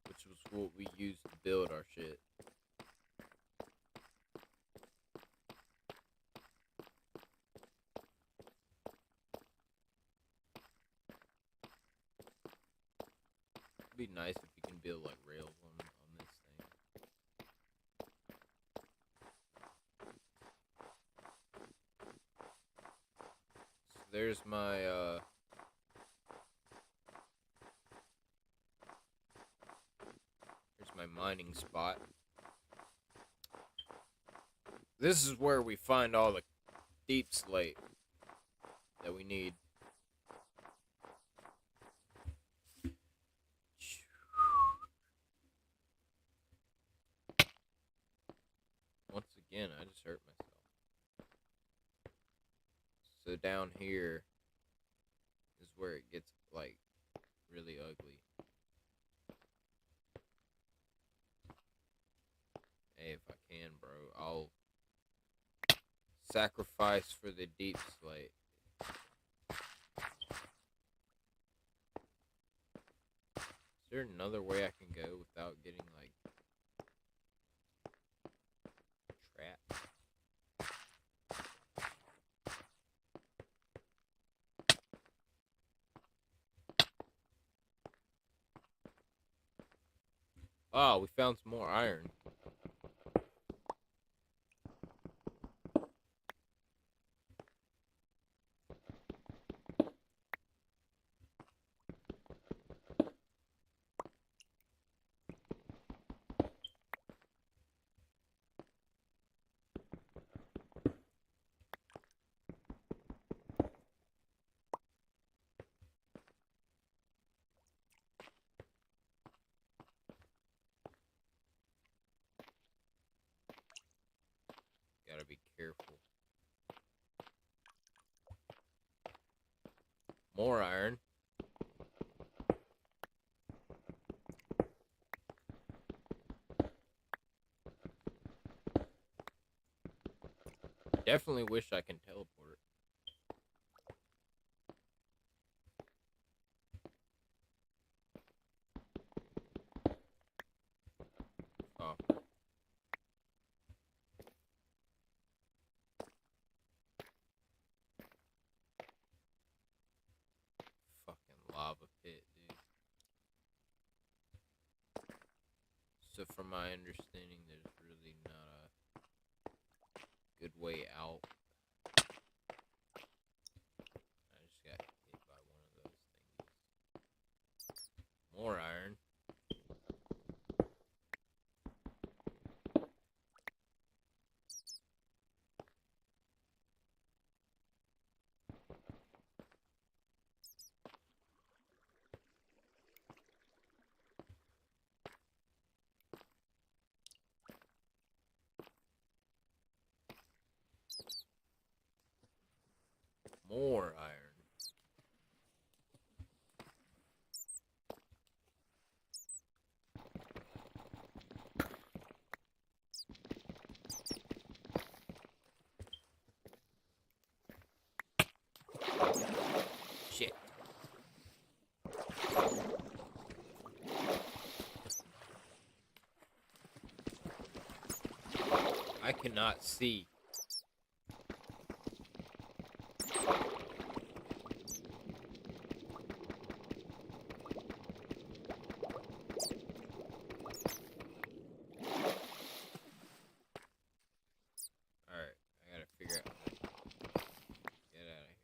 which was what we used to build our shit. It'd be nice if you can build like rails on this thing. So there's my here's my mining spot. This is where we find all the deep slate that we need. Once again, I just hurt myself. So down here is where it gets, like, really ugly. bro. I'll sacrifice for the deep slate. Is there another way I can go without getting, like, trapped? Oh, we found some more iron. Gotta be careful. More iron. Definitely wish I can teleport. Oh. Fucking lava pit, dude. So from my understanding, there's really not a good way out. I just got hit by one of those things. More iron. More iron. Shit. I cannot see. Alright, I gotta figure out how to get out of here.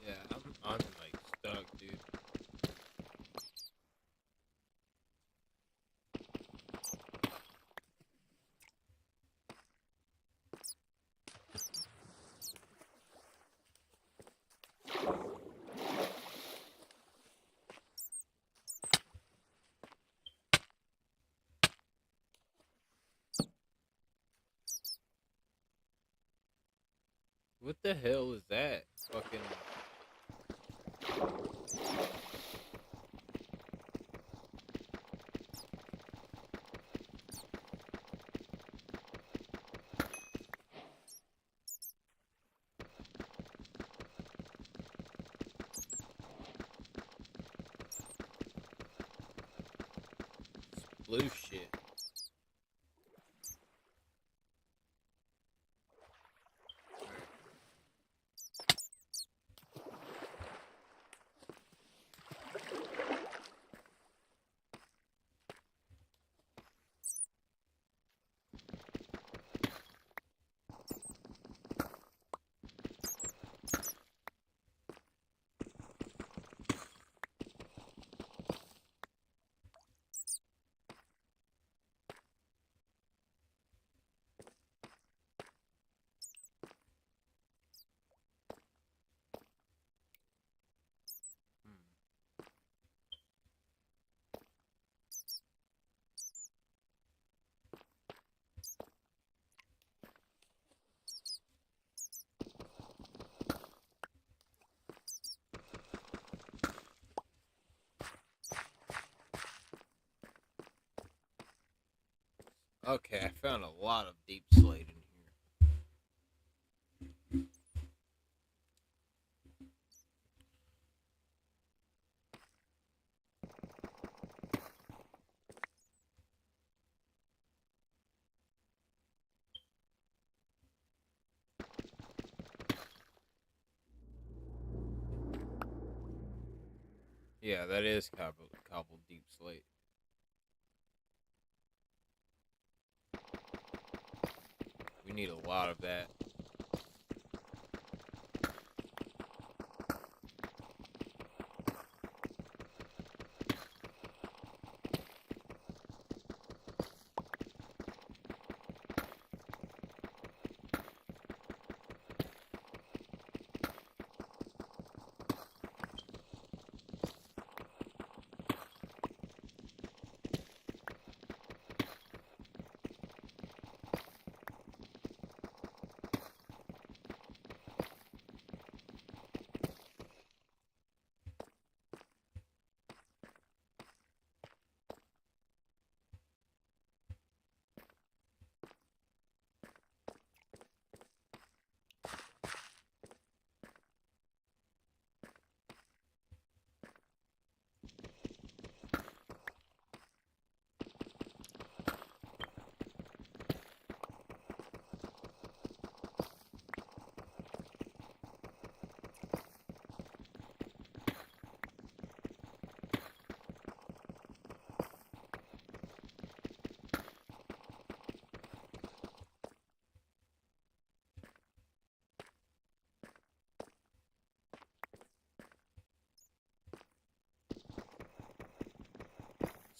Yeah, I'm like stuck, dude. What the hell is that? Fucking. Blue shit. Okay, I found a lot of deep slate in here. Yeah, that is cobbled deep slate. We need a lot of that.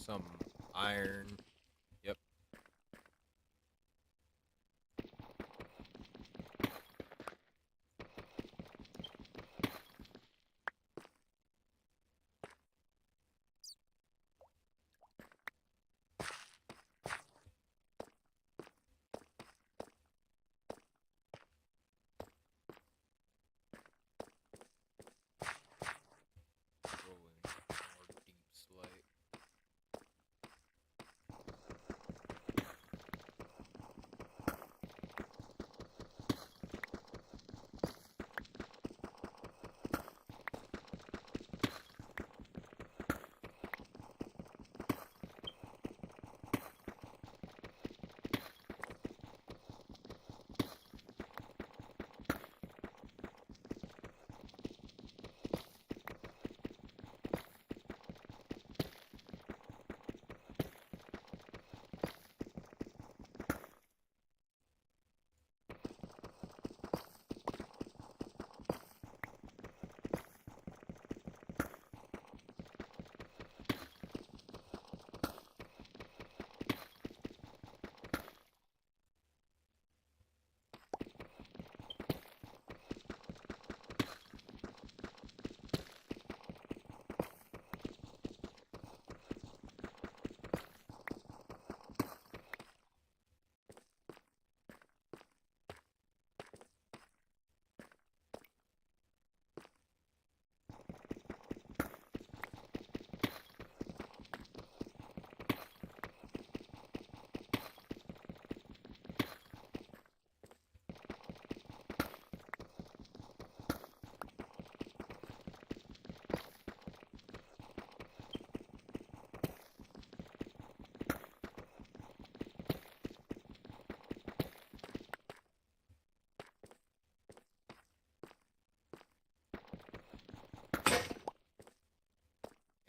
Some iron. Yep. Rolling more deep slate.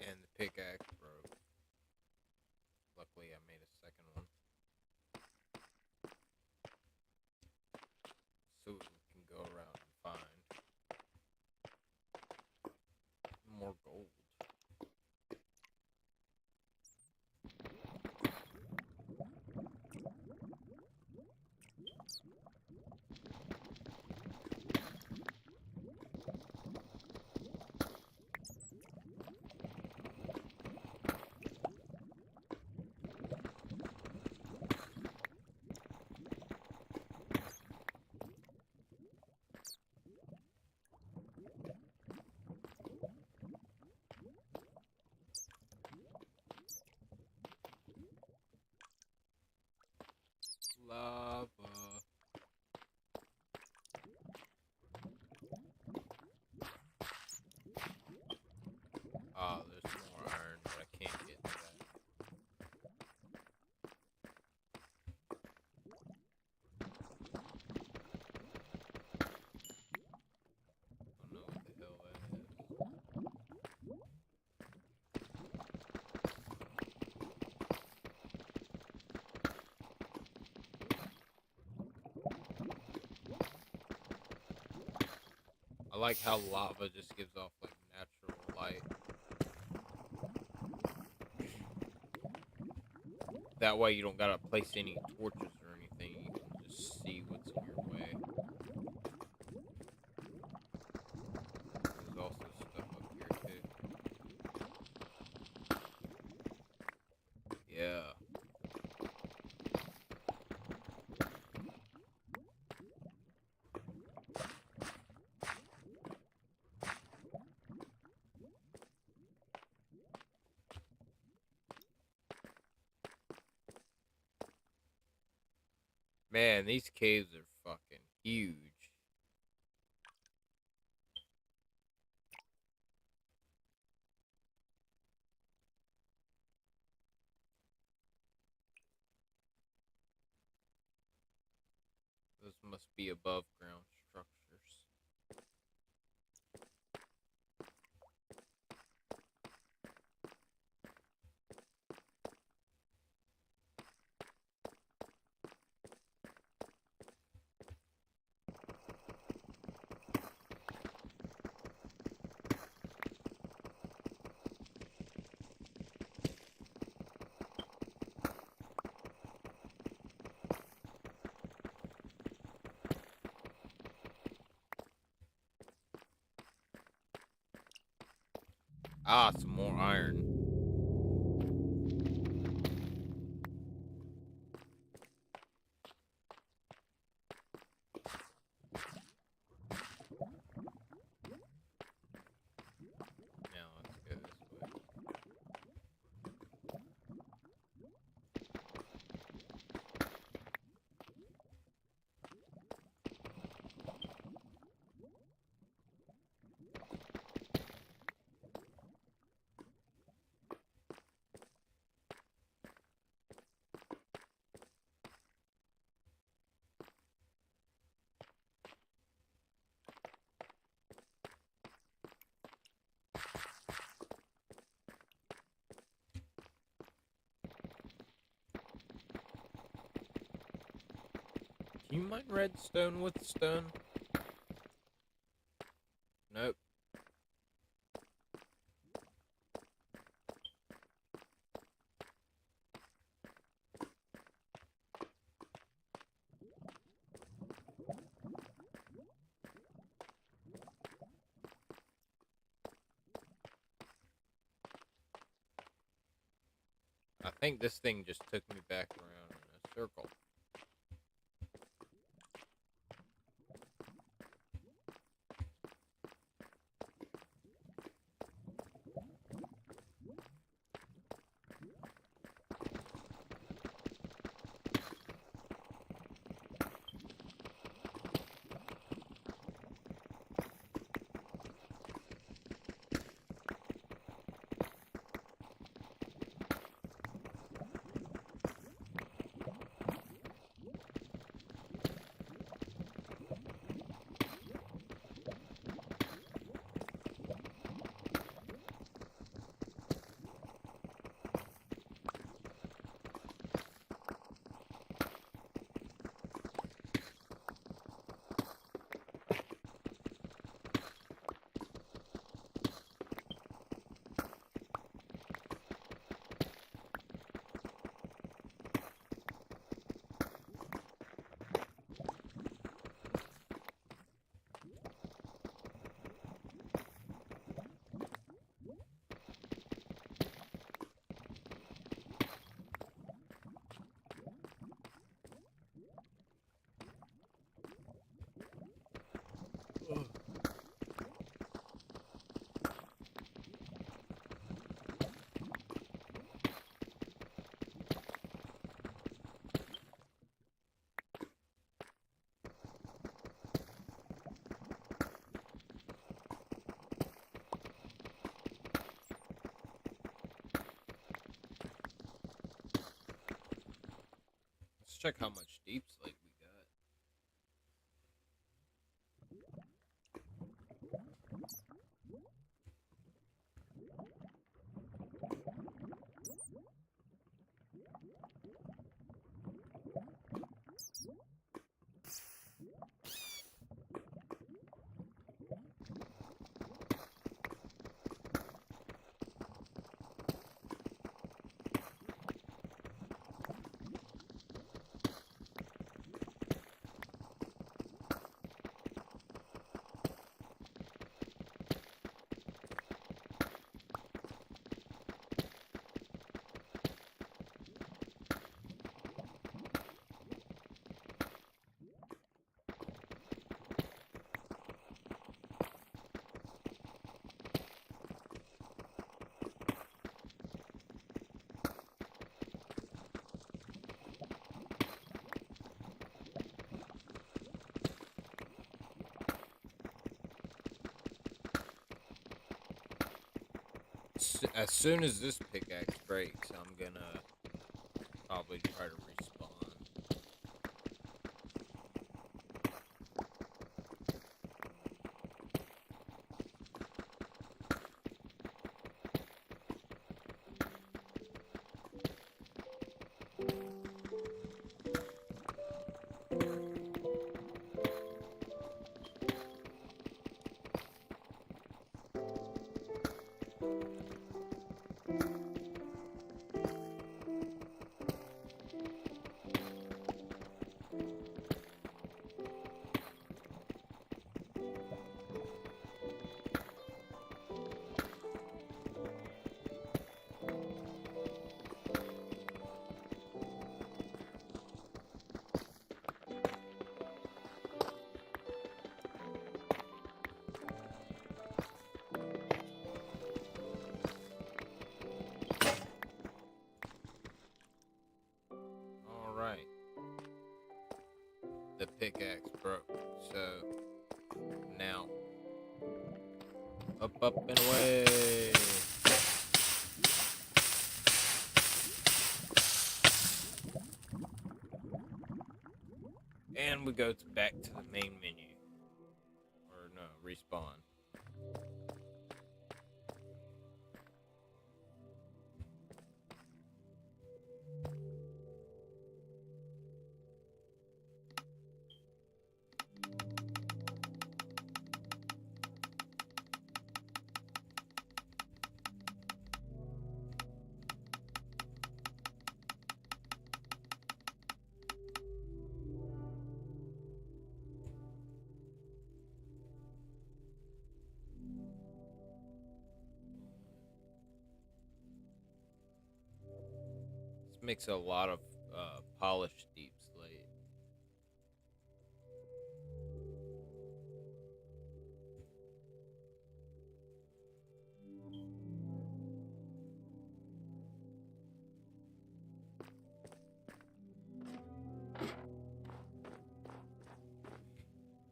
And the pickaxe broke. Luckily, I made a second one. So we can go around and find more gold. like how lava just gives off like natural light. That way you don't gotta place any torches or anything. You can just see what's in your way. There's also stuff up here too. Yeah. Man, these caves are fucking huge. Those must be above ground structures. Ah, some more iron. Now let's go this way. Can you mine redstone with stone? Nope. I think this thing just took me back around in a circle. Let's check how much deep slate we got. as soon as this pickaxe breaks, I'm gonna probably try to respawn. Alright. The pickaxe broke, so now up, up, and away. And we go back to the main menu. Or no, respawn. This makes a lot of polished deep slate.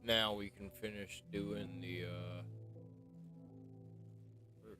Now we can finish doing the roof.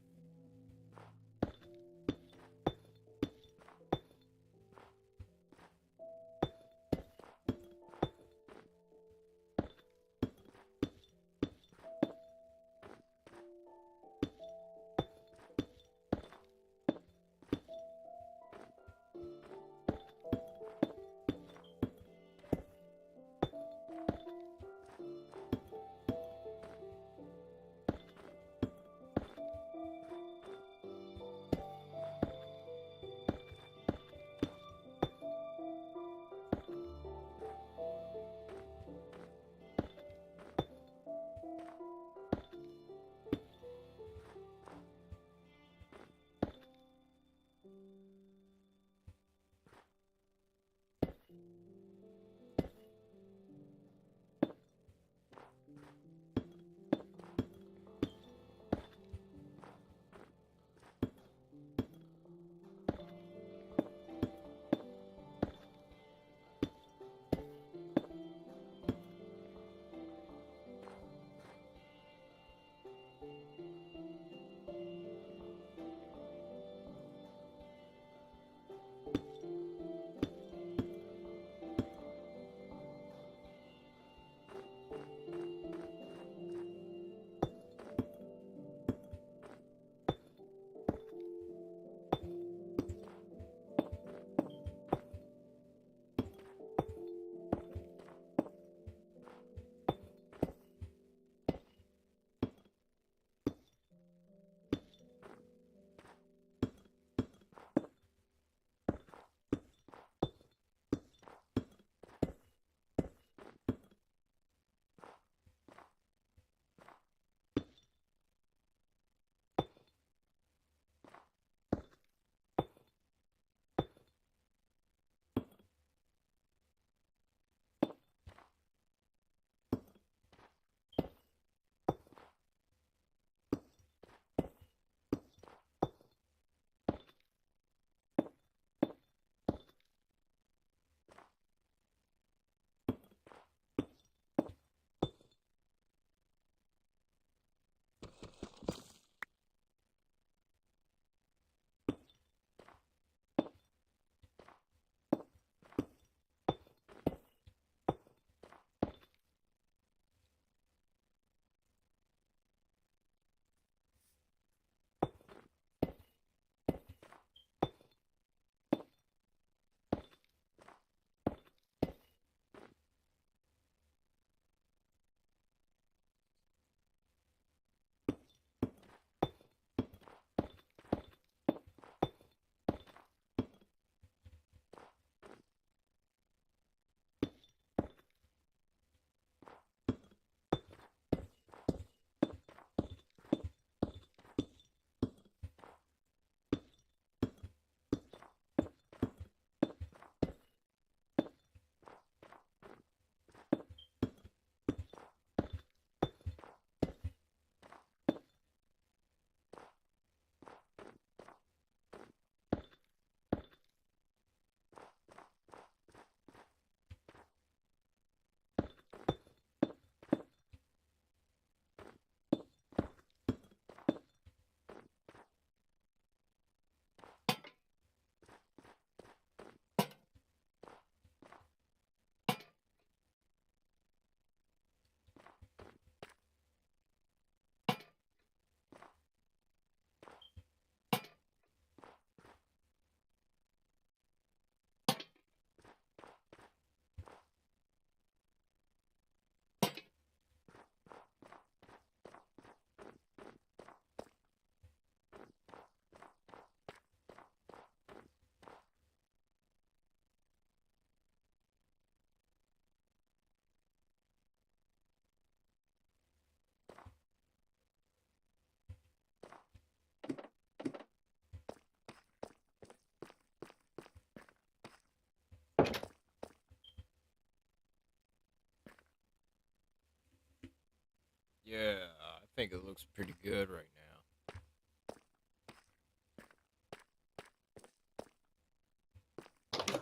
Yeah, I think it looks pretty good right now.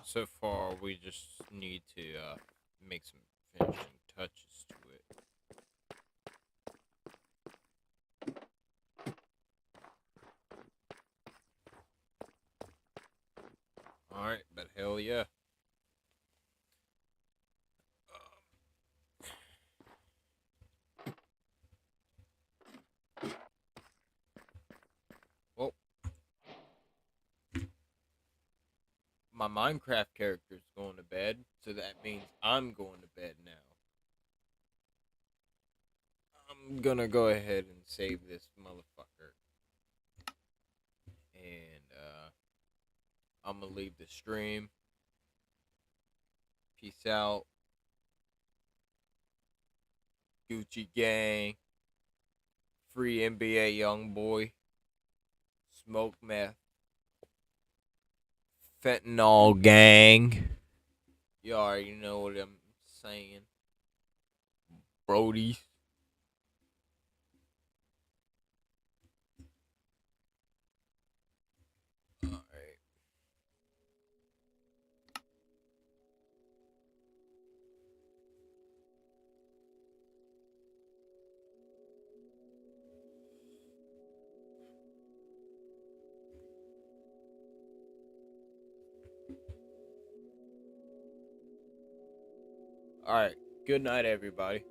So far, we just need to make some finishing touches to it. Alright, but hell yeah. Well, my Minecraft character's going to bed, so that means I'm going to bed now. I'm gonna go ahead and save this motherfucker. And, I'm gonna leave the stream. Peace out. Gucci gang. Free NBA Youngboy. Smoke meth. Fentanyl gang. You already know what I'm saying. Brody. Alright, good night, everybody.